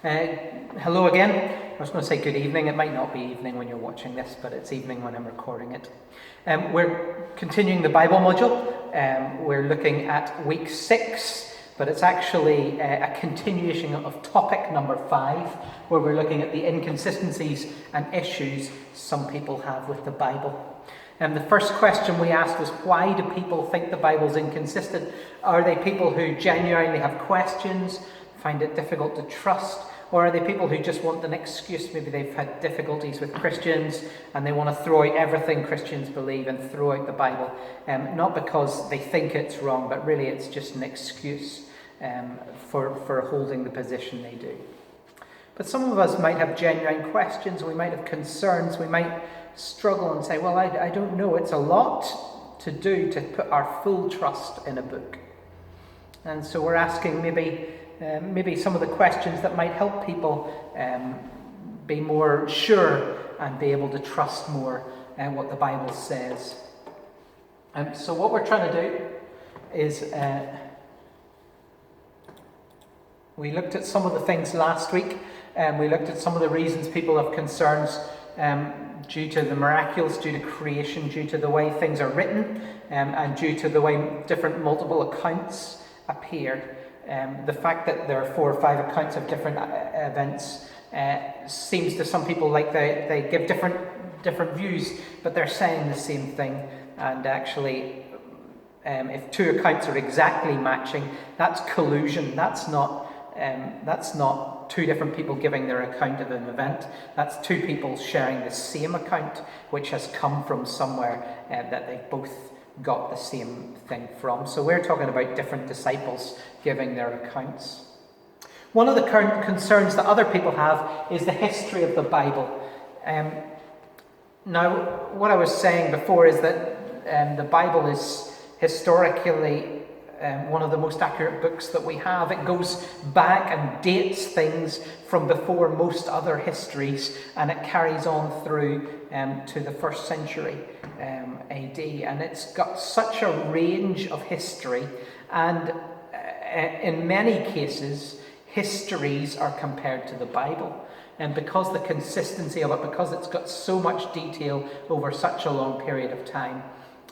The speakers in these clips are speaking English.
Hello again. I was going to say good evening. It might not be evening when you're watching this, but it's evening when I'm recording it. We're continuing the Bible module. We're looking at week 6, but it's actually a continuation of topic number 5, where we're looking at the inconsistencies and issues some people have with the Bible. And the first question we asked was, why do people think the Bible's inconsistent? Are they people who genuinely have questions, find it difficult to trust? Or are they people who just want an excuse? Maybe they've had difficulties with Christians and they want to throw out everything Christians believe and throw out the Bible. Not because they think it's wrong, but really it's just an excuse for holding the position they do. But some of us might have genuine questions, we might have concerns, we might struggle and say, well, I don't know, it's a lot to do to put our full trust in a book. And so we're asking maybe some of the questions that might help people be more sure and be able to trust more what the Bible says. So what we're trying to do is we looked at some of the things last week, and we looked at some of the reasons people have concerns due to the miraculous, due to creation, due to the way things are written, and due to the way different multiple accounts appear. The fact that there are 4 or 5 accounts of different events seems to some people like they give different views, but they're saying the same thing. And actually, if 2 accounts are exactly matching, that's collusion. That's not 2 different people giving their account of an event. That's 2 people sharing the same account, which has come from somewhere that they've both got the same thing from. So we're talking about different disciples giving their accounts. One of the current concerns that other people have is the history of the Bible. Now, what I was saying before is that the Bible is historically one of the most accurate books that we have. It goes back and dates things from before most other histories, and it carries on through to the 1st century AD, and it's got such a range of history, and in many cases histories are compared to the Bible. And because the consistency of it, because it's got so much detail over such a long period of time,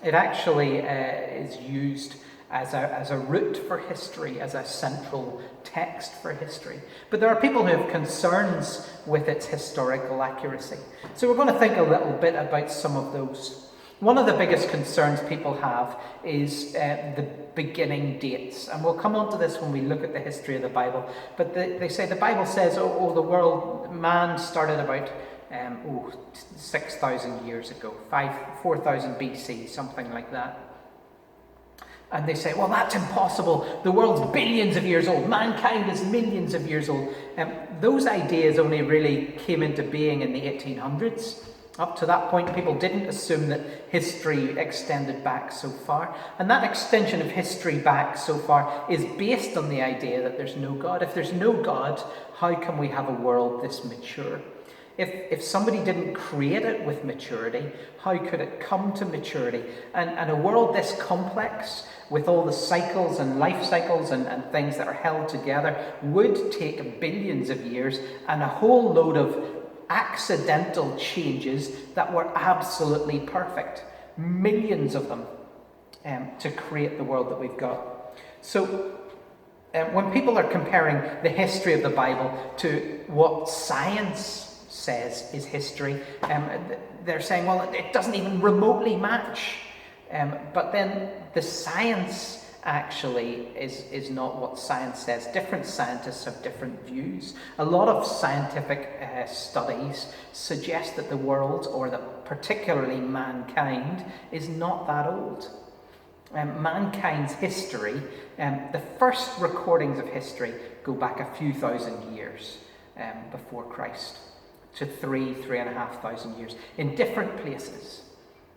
it actually is used as a root for history, as a central text for history. But there are people who have concerns with its historical accuracy. So we're going to think a little bit about some of those. One of the biggest concerns people have is the beginning dates. And we'll come on to this when we look at the history of the Bible. But they say the Bible says, the world, man started about 6,000 years ago, 4,000 BC, something like that. And they say, well, that's impossible. The world's billions of years old. Mankind is millions of years old. Those ideas only really came into being in the 1800s. Up to that point, people didn't assume that history extended back so far. And that extension of history back so far is based on the idea that there's no God. If there's no God, how can we have a world this mature? If somebody didn't create it with maturity, how could it come to maturity? And a world this complex, with all the cycles and life cycles and things that are held together, would take billions of years and a whole load of accidental changes that were absolutely perfect. Millions of them to create the world that we've got. So when people are comparing the history of the Bible to what science says is history, they're saying, well, it doesn't even remotely match. But then the science actually is not what science says. Different scientists have different views. A lot of scientific studies suggest that the world, or that particularly mankind, is not that old. Mankind's history, the first recordings of history go back a few thousand years before Christ, to 3,500 years, in different places.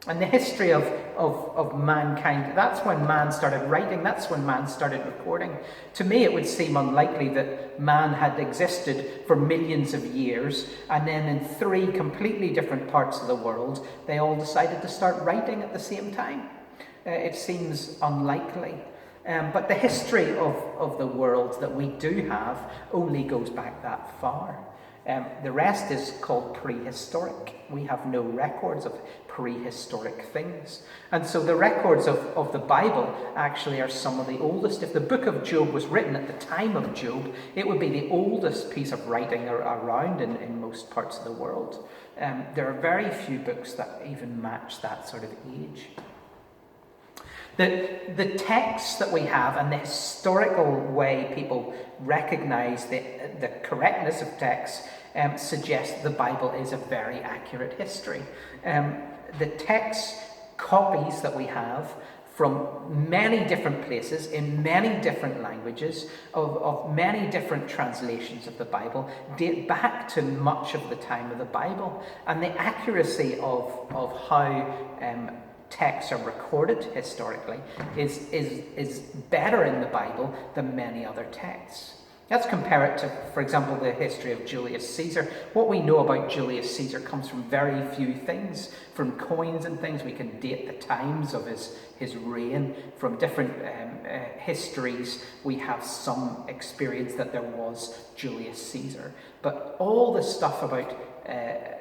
And the history of mankind, that's when man started writing, that's when man started recording. To me, it would seem unlikely that man had existed for millions of years, and then in 3 completely different parts of the world, they all decided to start writing at the same time. It seems unlikely. But the history of the world that we do have only goes back that far. The rest is called prehistoric. We have no records of prehistoric things. And so the records of the Bible actually are some of the oldest. If the book of Job was written at the time of Job, it would be the oldest piece of writing around in most parts of the world. There are very few books that even match that sort of age. The texts that we have and the historical way people recognize the correctness of texts suggest the Bible is a very accurate history. The text copies that we have from many different places, in many different languages, of many different translations of the Bible, date back to much of the time of the Bible. And the accuracy of how texts are recorded historically is better in the Bible than many other texts. Let's compare it to, for example, the history of Julius Caesar. What we know about Julius Caesar comes from very few things. From coins and things, we can date the times of his reign. From different histories, we have some experience that there was Julius Caesar. But all the stuff about a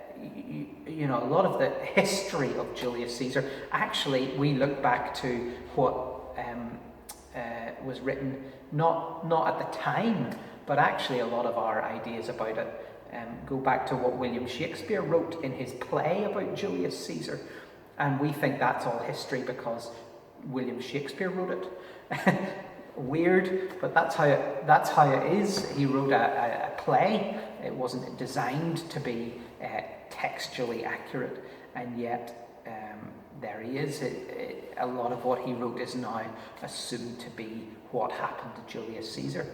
lot of the history of Julius Caesar, actually we look back to what was written not at the time, but actually a lot of our ideas about it go back to what William Shakespeare wrote in his play about Julius Caesar, and we think that's all history because William Shakespeare wrote it. Weird, but that's how it is. He wrote a play. It wasn't designed to be textually accurate, and yet there he is. A lot of what he wrote is now assumed to be what happened to Julius Caesar.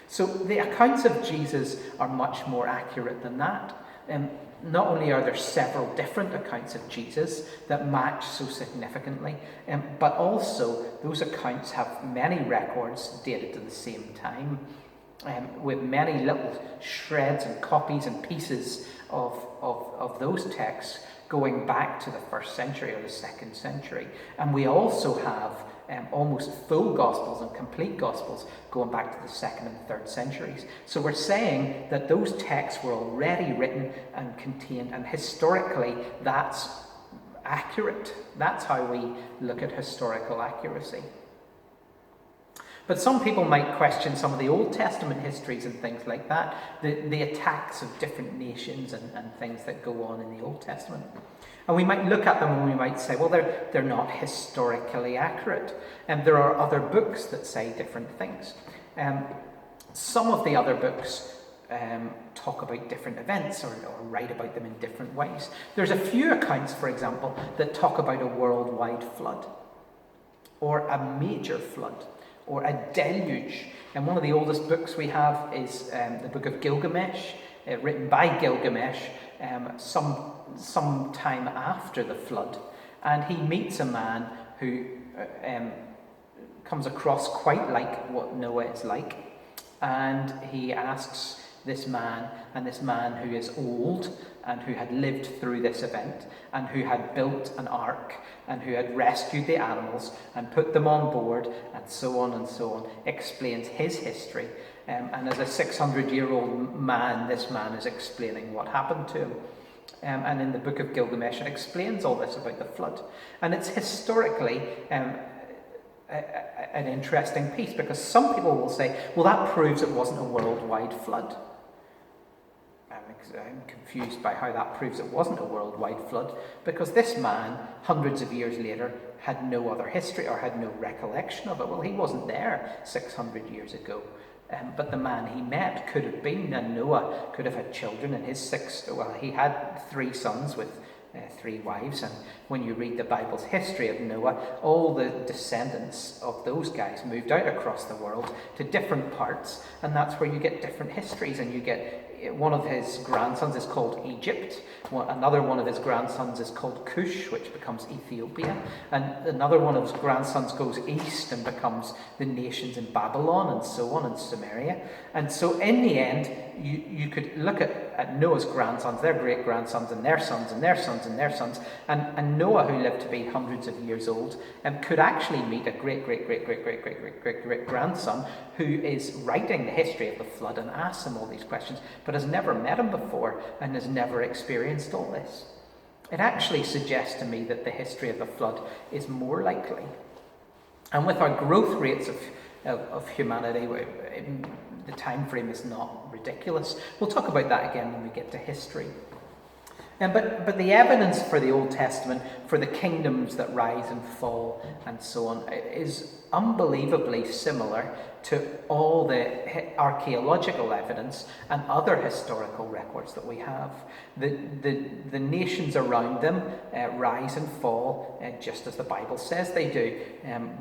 So the accounts of Jesus are much more accurate than that. Not only are there several different accounts of Jesus that match so significantly, but also those accounts have many records dated to the same time, with many little shreds and copies and pieces of those texts going back to the 1st century or the 2nd century. And we also have almost full Gospels and complete Gospels going back to the 2nd and 3rd centuries. So we're saying that those texts were already written and contained, and historically that's accurate. That's how we look at historical accuracy. But some people might question some of the Old Testament histories and things like that, the attacks of different nations and things that go on in the Old Testament. And we might look at them and we might say, well, they're not historically accurate. And there are other books that say different things. Some of the other books talk about different events or write about them in different ways. There's a few accounts, for example, that talk about a worldwide flood or a major flood, or a deluge. And one of the oldest books we have is the book of Gilgamesh, written by Gilgamesh some time after the flood. And he meets a man who comes across quite like what Noah is like. And he asks this man who is old and who had lived through this event and who had built an ark and who had rescued the animals and put them on board and so on, explains his history. And as a 600-year-old man, this man is explaining what happened to him. And in the book of Gilgamesh, it explains all this about the flood. And it's historically an interesting piece, because some people will say, well, that proves it wasn't a worldwide flood. I'm confused by how that proves it wasn't a worldwide flood, because this man, hundreds of years later, had no other history or had no recollection of it. Well, he wasn't there 600 years ago. But the man he met could have been, and Noah could have had children, and he had 3 sons with 3 wives. And when you read the Bible's history of Noah, all the descendants of those guys moved out across the world to different parts, and that's where you get different histories. And you get one of his grandsons is called Egypt, another one of his grandsons is called Cush, which becomes Ethiopia, and another one of his grandsons goes east and becomes the nations in Babylon, and so on, and Samaria. And so in the end, you could look at Noah's grandsons, their great-grandsons, and their sons, and their sons, and their sons, and Noah, who lived to be hundreds of years old, could actually meet a great-great-great-great-great-great-great-grandson who is writing the history of the flood and asks him all these questions, but has never met him before and has never experienced all this. It actually suggests to me that the history of the flood is more likely. And with our growth rates of humanity, the time frame is not ridiculous. We'll talk about that again when we get to history. But the evidence for the Old Testament, for the kingdoms that rise and fall and so on, is unbelievably similar to all the archaeological evidence and other historical records that we have. The nations around them rise and fall just as the Bible says they do.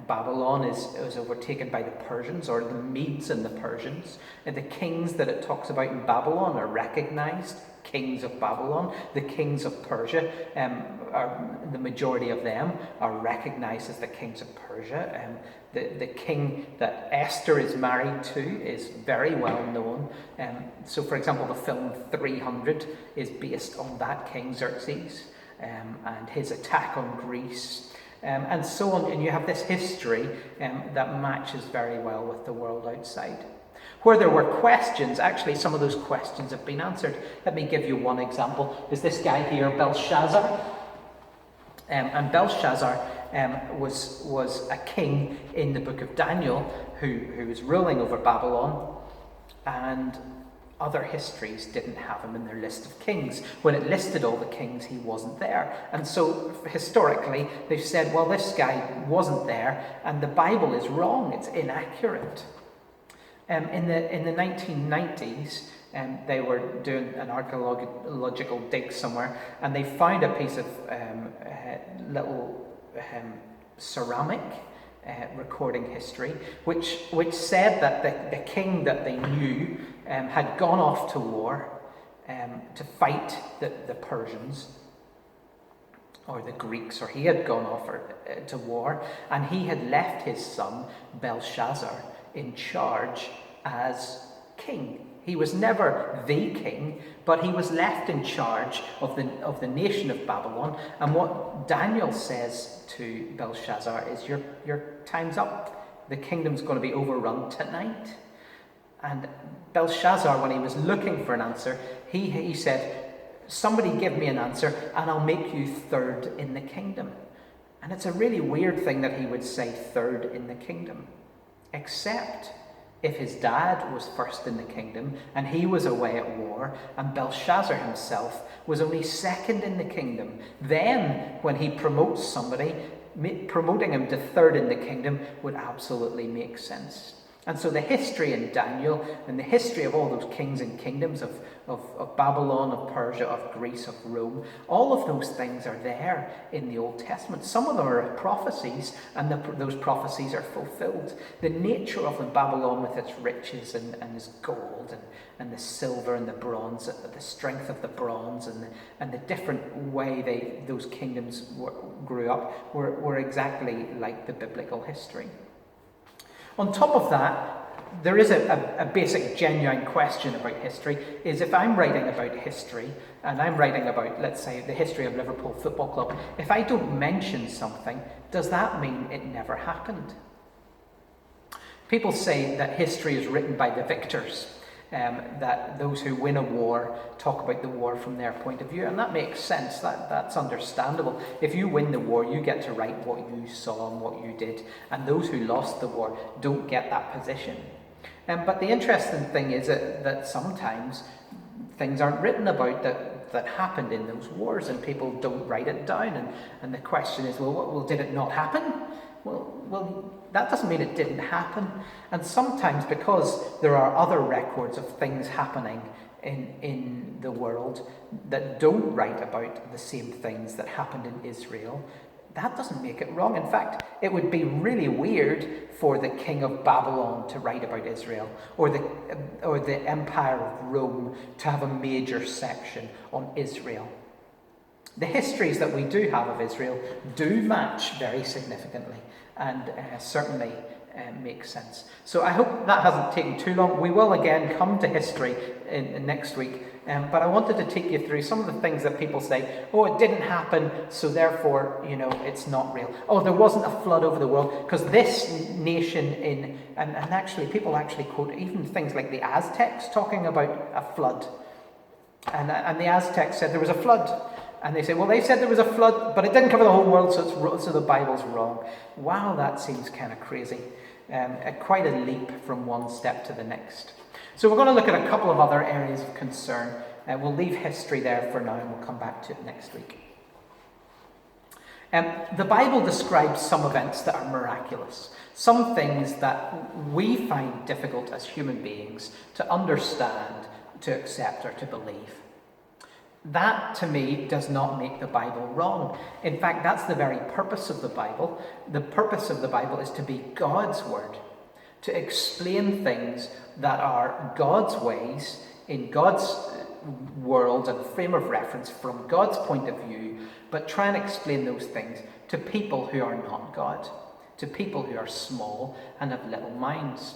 Babylon is overtaken by the Persians, or the Medes and the Persians. The kings that it talks about in Babylon are recognized. Kings of Babylon, the kings of Persia, the majority of them are recognized as the kings of Persia. The king that Esther is married to is very well known. So, for example, the film 300 is based on that king Xerxes and his attack on Greece. And so on. And you have this history that matches very well with the world outside. Where there were questions, actually some of those questions have been answered. Let me give you one example. Is this guy here, Belshazzar? And Belshazzar was a king in the book of Daniel who was ruling over Babylon, and other histories didn't have him in their list of kings. When it listed all the kings, he wasn't there. And so historically, they've said, well, this guy wasn't there, and the Bible is wrong, it's inaccurate. In the 1990s, they were doing an archaeological dig somewhere, and they found a piece of little ceramic recording history, which said that the king that they knew had gone off to war to fight the Persians or the Greeks, or he had gone off to war, and he had left his son Belshazzar in charge as king. He was never the king, but he was left in charge of the nation of Babylon. And what Daniel says to Belshazzar is, your time's up. The kingdom's going to be overrun tonight. And Belshazzar, when he was looking for an answer, he said, somebody give me an answer and I'll make you third in the kingdom. And it's a really weird thing that he would say third in the kingdom. Except if his dad was first in the kingdom and he was away at war, and Belshazzar himself was only second in the kingdom, then when he promotes somebody, promoting him to third in the kingdom would absolutely make sense. And so the history in Daniel and the history of all those kings and kingdoms of Babylon, of Persia, of Greece, of Rome, all of those things are there in the Old Testament. Some of them are prophecies, and those prophecies are fulfilled. The nature of Babylon with its riches and its gold and the silver and the bronze, the strength of the bronze and the different way those kingdoms grew up were exactly like the biblical history. On top of that, there is a basic, genuine question about history, is if I'm writing about history, and I'm writing about, let's say, the history of Liverpool Football Club, if I don't mention something, does that mean it never happened? People say that history is written by the victors, that those who win a war talk about the war from their point of view, and that makes sense. That's understandable. If you win the war, you get to write what you saw and what you did, and those who lost the war don't get that position. But the interesting thing is that sometimes things aren't written about that happened in those wars, and people don't write it down, and the question is, well, did it not happen? Well, that doesn't mean it didn't happen. And sometimes, because there are other records of things happening in the world that don't write about the same things that happened in Israel, that doesn't make it wrong. In fact, it would be really weird for the king of Babylon to write about Israel, or the empire of Rome to have a major section on Israel. The histories that we do have of Israel do match very significantly, and certainly makes sense. So I hope that hasn't taken too long. We will again come to history in next week, but I wanted to take you through some of the things that people say, oh, it didn't happen, so therefore, it's not real. Oh, there wasn't a flood over the world, because this nation and actually people actually quote even things like the Aztecs talking about a flood. And the Aztecs said there was a flood. And they say, well, they said there was a flood, but it didn't cover the whole world, so the Bible's wrong. Wow, that seems kind of crazy. Quite a leap from one step to the next. So we're going to look at a couple of other areas of concern. We'll leave history there for now, and we'll come back to it next week. The Bible describes some events that are miraculous. Some things that we find difficult as human beings to understand, to accept, or to believe. That, to me, does not make the Bible wrong. In fact, that's the very purpose of the Bible. The purpose of the Bible is to be God's word, to explain things that are God's ways, in God's world and frame of reference, from God's point of view, but try and explain those things to people who are not God, to people who are small and have little minds.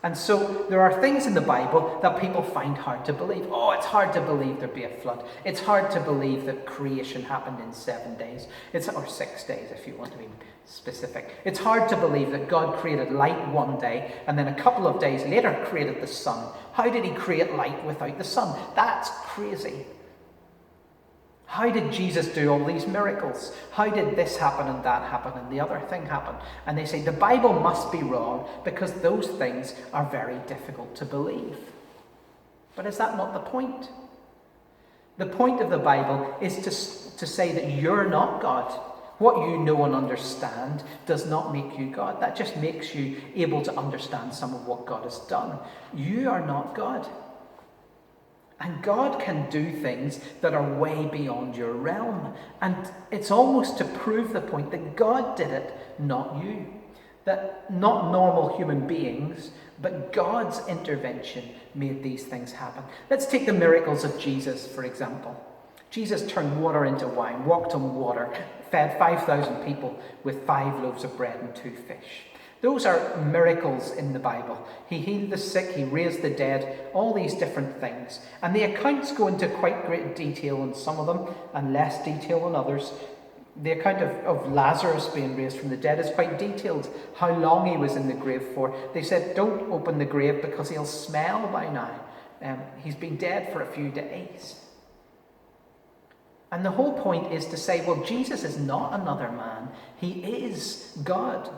And so there are things in the Bible that people find hard to believe. Oh, it's hard to believe there'd be a flood. It's hard to believe that creation happened in 7 days. Or 6 days, if you want to be specific. It's hard to believe that God created light one day and then a couple of days later created the sun. How did he create light without the sun? That's crazy. How did Jesus do all these miracles? How did this happen and that happen and the other thing happen? And they say the Bible must be wrong because those things are very difficult to believe. But is that not the point? The point of the Bible is to say that you're not God. What you know and understand does not make you God. That just makes you able to understand some of what God has done. You are not God. And God can do things that are way beyond your realm. And it's almost to prove the point that God did it, not you. That not normal human beings, but God's intervention made these things happen. Let's take the miracles of Jesus, for example. Jesus turned water into wine, walked on water, fed 5,000 people with 5 loaves of bread and 2 fish. Those are miracles in the Bible. He healed the sick, he raised the dead, all these different things. And the accounts go into quite great detail on some of them and less detail on others. The account of Lazarus being raised from the dead is quite detailed, how long he was in the grave for. They said, don't open the grave because he'll smell by now. He's been dead for a few days. And the whole point is to say, well, Jesus is not another man. He is God.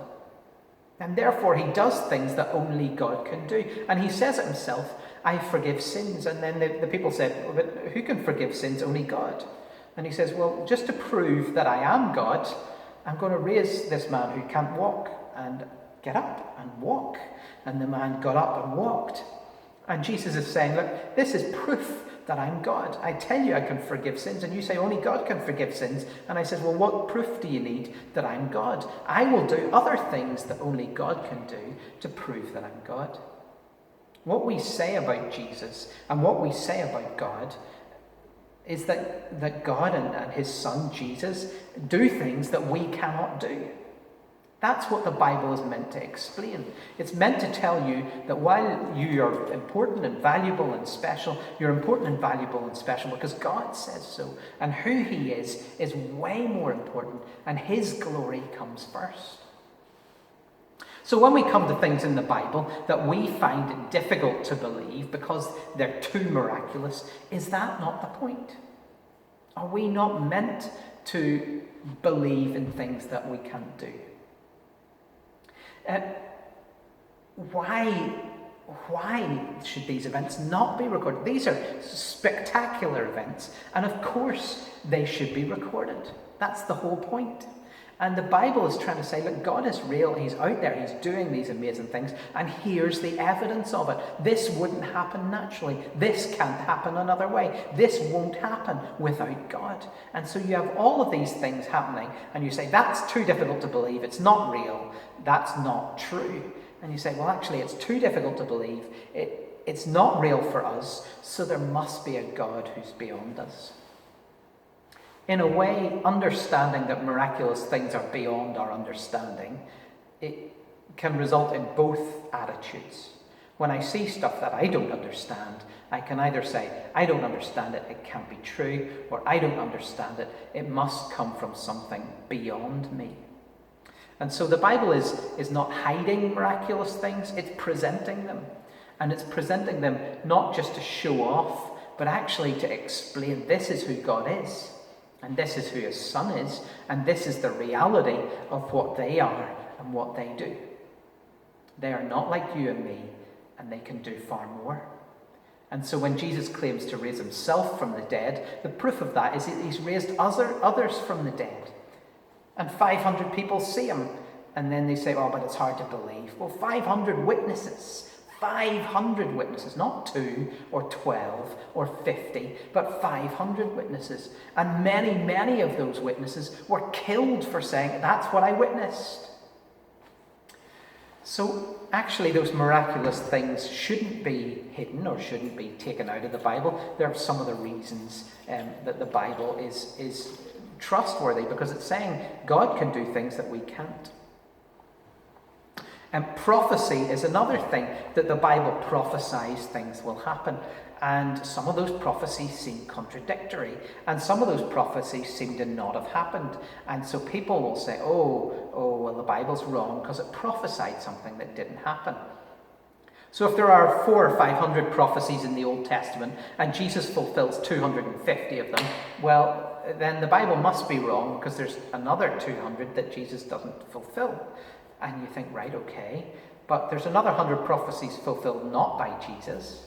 And therefore he does things that only God can do. And he says it himself, I forgive sins. And then the people said, well, but who can forgive sins? Only God. And he says, well, just to prove that I am God, I'm going to raise this man who can't walk and get up and walk. And the man got up and walked. And Jesus is saying, look, this is proof that I'm God. I tell you I can forgive sins, and you say only God can forgive sins. And I says, well, what proof do you need that I'm God? I will do other things that only God can do to prove that I'm God. What we say about Jesus and what we say about God is that God and his son Jesus do things that we cannot do. That's what the Bible is meant to explain. It's meant to tell you that while you are important and valuable and special, you're important and valuable and special because God says so. And who he is way more important, and his glory comes first. So when we come to things in the Bible that we find difficult to believe because they're too miraculous, is that not the point? Are we not meant to believe in things that we can't do? Why should these events not be recorded? These are spectacular events, and of course they should be recorded. That's the whole point. And the Bible is trying to say, look, God is real, he's out there, he's doing these amazing things, and here's the evidence of it. This wouldn't happen naturally. This can't happen another way. This won't happen without God. And so you have all of these things happening, and you say, that's too difficult to believe, it's not real, that's not true. And you say, well, actually, it's too difficult to believe, it's not real for us, so there must be a God who's beyond us. In a way, understanding that miraculous things are beyond our understanding, it can result in both attitudes. When I see stuff that I don't understand, I can either say, I don't understand it, it can't be true, or I don't understand it, it must come from something beyond me. And so the Bible is not hiding miraculous things, it's presenting them. And it's presenting them not just to show off, but actually to explain this is who God is, and this is who his Son is, and this is the reality of what they are and what they do. They are not like you and me, and they can do far more. And so when Jesus claims to raise himself from the dead, the proof of that is that he's raised others from the dead. And 500 people see him, and then they say, oh, but it's hard to believe. Well, 500 witnesses. 500 witnesses, not 2 or 12 or 50, but 500 witnesses. And many, many of those witnesses were killed for saying, that's what I witnessed. So actually those miraculous things shouldn't be hidden or shouldn't be taken out of the Bible. There are some of the reasons that the Bible is trustworthy, because it's saying God can do things that we can't. And prophecy is another thing, that the Bible prophesies things will happen. And some of those prophecies seem contradictory. And some of those prophecies seem to not have happened. And so people will say, well, the Bible's wrong because it prophesied something that didn't happen. So if there are 400 or 500 prophecies in the Old Testament and Jesus fulfills 250 of them, well, then the Bible must be wrong because there's another 200 that Jesus doesn't fulfill. And you think, right, okay, but there's another 100 prophecies fulfilled not by Jesus,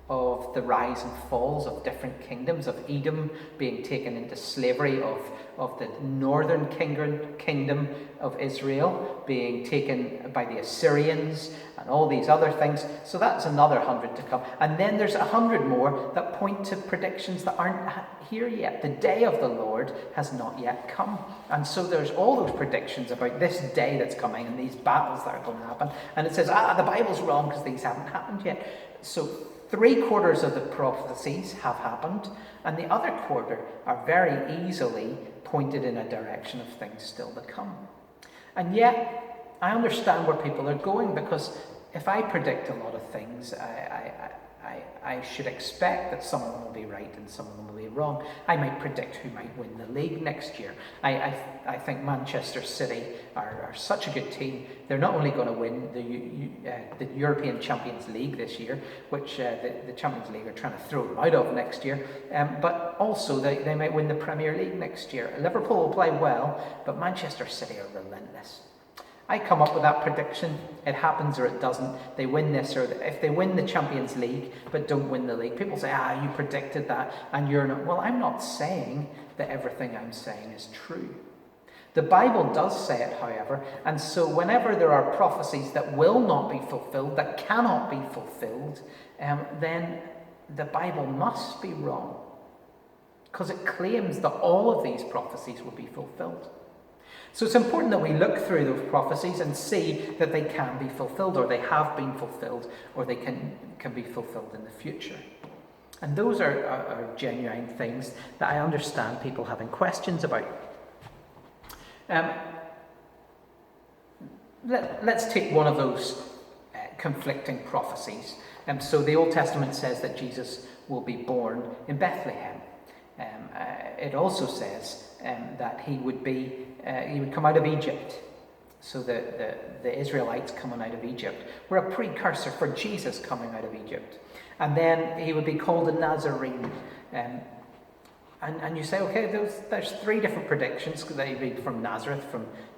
of the rise and falls of different kingdoms, of Edom being taken into slavery, of the northern kingdom of Israel being taken by the Assyrians, and all these other things. So that's another 100 to come. And then there's 100 more that point to predictions that aren't here yet. The day of the Lord has not yet come. And so there's all those predictions about this day that's coming and these battles that are going to happen. And it says, the Bible's wrong because these haven't happened yet. So 3/4 of the prophecies have happened, and the other quarter are very easily pointed in a direction of things still to come. And yet, I understand where people are going, because if I predict a lot of things, I should expect that some of them will be right and some of them will be wrong. I might predict who might win the league next year. I think Manchester City are such a good team. They're not only going to win the European Champions League this year, which the Champions League are trying to throw them out of next year, but also they might win the Premier League next year. Liverpool will play well, but Manchester City are relentless. I come up with that prediction, it happens or it doesn't. They win this, or if they win the Champions League but don't win the league, people say, you predicted that and you're not. Well, I'm not saying that everything I'm saying is true. The Bible does say it, however, and so whenever there are prophecies that will not be fulfilled, that cannot be fulfilled, then the Bible must be wrong, because it claims that all of these prophecies will be fulfilled. So it's important that we look through those prophecies and see that they can be fulfilled, or they have been fulfilled, or they can be fulfilled in the future. And those are genuine things that I understand people having questions about. Let's take one of those conflicting prophecies. So the Old Testament says that Jesus will be born in Bethlehem. It also says that he would come out of Egypt. So the Israelites coming out of Egypt were a precursor for Jesus coming out of Egypt. And then he would be called a Nazarene. And you say, okay, there's 3 different predictions that he'd be from Nazareth,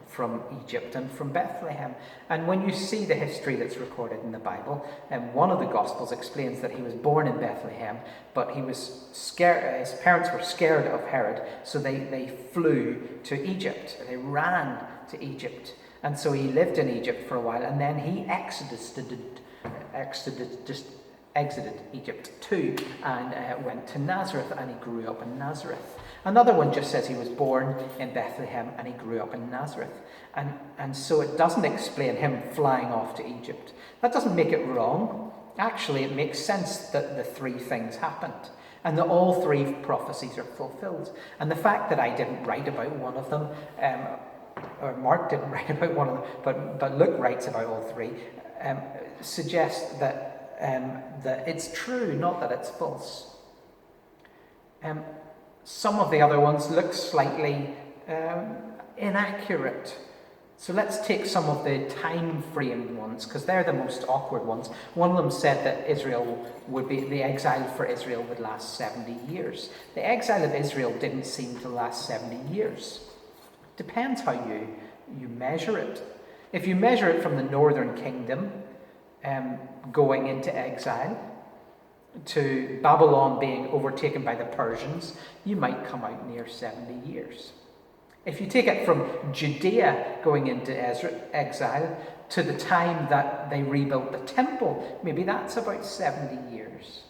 from Egypt, and from Bethlehem. And when you see the history that's recorded in the Bible, one of the Gospels explains that he was born in Bethlehem, but he was scared. His parents were scared of Herod, so they flew to Egypt. They ran to Egypt, and so he lived in Egypt for a while, and then he exited Egypt too, and went to Nazareth, and he grew up in Nazareth. Another one just says he was born in Bethlehem and he grew up in Nazareth. And so it doesn't explain him flying off to Egypt. That doesn't make it wrong. Actually, it makes sense that the 3 things happened and that all 3 prophecies are fulfilled. And the fact that I didn't write about one of them or Mark didn't write about one of them, but Luke writes about all three, suggests that it's true, not that it's false. Some of the other ones look slightly inaccurate. So let's take some of the time frame ones, because they're the most awkward ones. One of them said that the exile for Israel would last 70 years. The exile of Israel didn't seem to last 70 years. Depends how you measure it. If you measure it from the northern kingdom going into exile to Babylon being overtaken by the Persians, you might come out near 70 years. If you take it from Judea going into exile to the time that they rebuilt the temple, maybe that's about 70 years.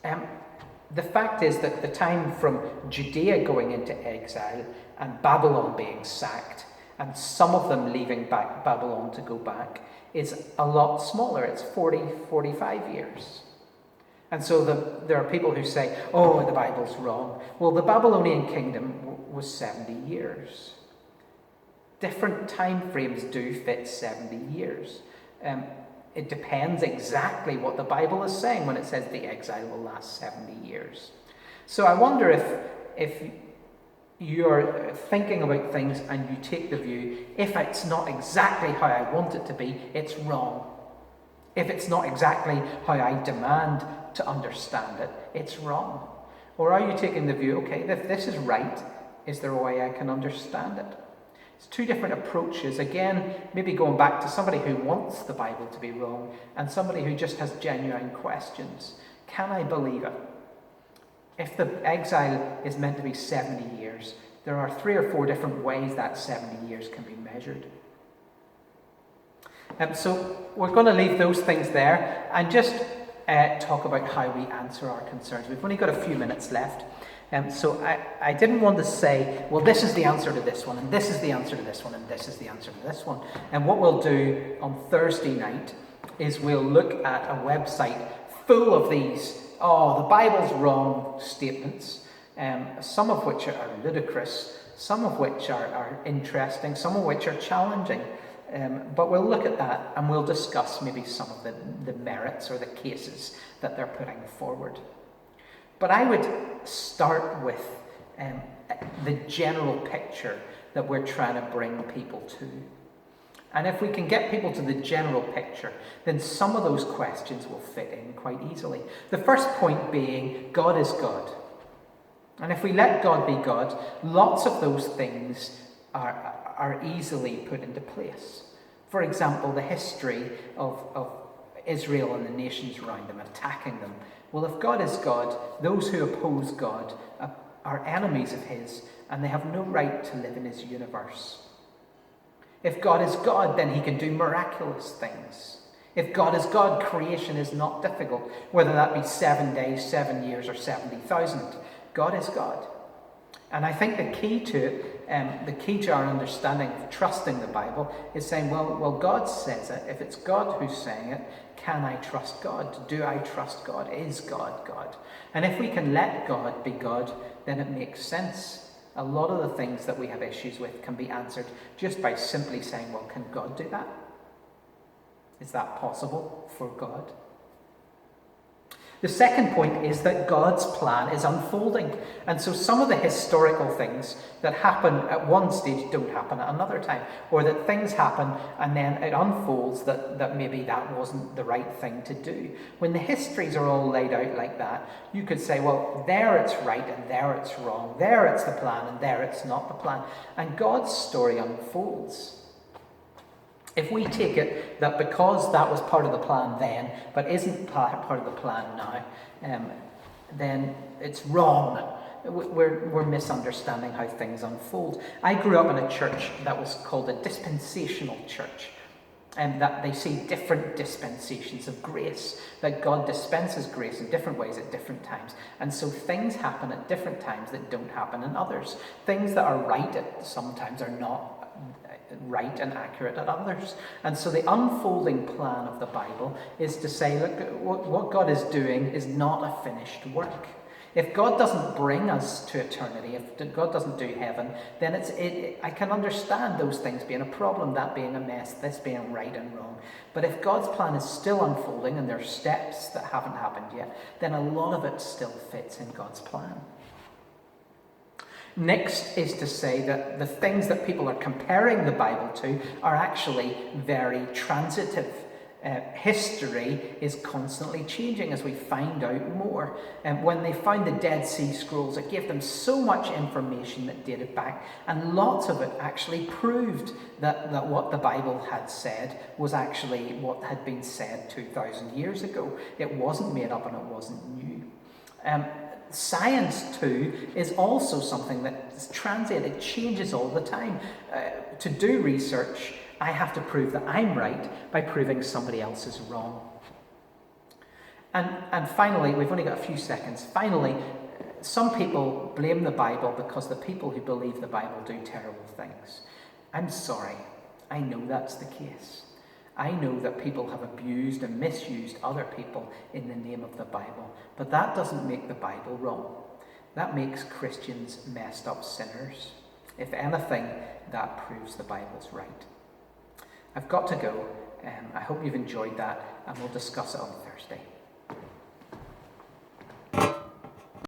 The fact is that the time from Judea going into exile and Babylon being sacked, and some of them leaving Babylon to go back, is a lot smaller. It's 45 years. And so there are people who say, oh, the Bible's wrong. Well, the Babylonian kingdom was 70 years. Different time frames do fit 70 years. It depends exactly what the Bible is saying when it says the exile will last 70 years. So I wonder if you're thinking about things and you take the view, if it's not exactly how I want it to be, it's wrong. If it's not exactly how I demand to understand it, it's wrong. Or are you taking the view, okay, if this is right, is there a way I can understand it? It's two different approaches. Again, maybe going back to somebody who wants the Bible to be wrong and somebody who just has genuine questions. Can I believe it? If the exile is meant to be 70 years, there are 3 or 4 different ways that 70 years can be measured. So we're going to leave those things there and just talk about how we answer our concerns. We've only got a few minutes left. So I didn't want to say, well, this is the answer to this one, and this is the answer to this one, and this is the answer to this one. And what we'll do on Thursday night is we'll look at a website full of these, the Bible's wrong statements, some of which are ludicrous, some of which are interesting, some of which are challenging. But we'll look at that and we'll discuss maybe some of the merits or the cases that they're putting forward. But I would start with the general picture that we're trying to bring people to. And if we can get people to the general picture, then some of those questions will fit in quite easily. The first point being, God is God. And if we let God be God, lots of those things are easily put into place. For example, the history of Israel and the nations around them, attacking them. Well, if God is God, those who oppose God are enemies of his, and they have no right to live in his universe. If God is God, then he can do miraculous things. If God is God, creation is not difficult, whether that be 7 days, 7 years, or 70,000. God is God. And I think the key to it, the key to our understanding of trusting the Bible is saying, well, God says it. If it's God who's saying it, can I trust God? Do I trust God? Is God God? And if we can let God be God, then it makes sense. A lot of the things that we have issues with can be answered just by simply saying, well, can God do that? Is that possible for God? The second point is that God's plan is unfolding. And so some of the historical things that happen at one stage don't happen at another time. Or that things happen and then it unfolds that maybe that wasn't the right thing to do. When the histories are all laid out like that, you could say, well, there it's right and there it's wrong. There it's the plan and there it's not the plan. And God's story unfolds. If we take it that because that was part of the plan then, but isn't part of the plan now, then it's wrong. We're misunderstanding how things unfold. I grew up in a church that was called a dispensational church, and that they see different dispensations of grace, that God dispenses grace in different ways at different times. And so things happen at different times that don't happen in others. Things that are right at sometimes are not right and accurate at others. And so the unfolding plan of the Bible is to say, look, what God is doing is not a finished work. If God doesn't bring us to eternity, if God doesn't do heaven, then I can understand those things being a problem, that being a mess, this being right and wrong. But if God's plan is still unfolding and there are steps that haven't happened yet, then a lot of it still fits in God's plan. Next is to say that the things that people are comparing the Bible to are actually very transitive. History is constantly changing as we find out more. And when they found the Dead Sea Scrolls, it gave them so much information that dated back, and lots of it actually proved that what the Bible had said was actually what had been said 2,000 years ago. It wasn't made up and it wasn't new. Science, too, is also something that is transient. It changes all the time. To do research, I have to prove that I'm right by proving somebody else is wrong. And finally, we've only got a few seconds. Finally, some people blame the Bible because the people who believe the Bible do terrible things. I'm sorry. I know that's the case. I know that people have abused and misused other people in the name of the Bible. But that doesn't make the Bible wrong. That makes Christians messed up sinners. If anything, that proves the Bible's right. I've got to go. I hope you've enjoyed that, and we'll discuss it on Thursday.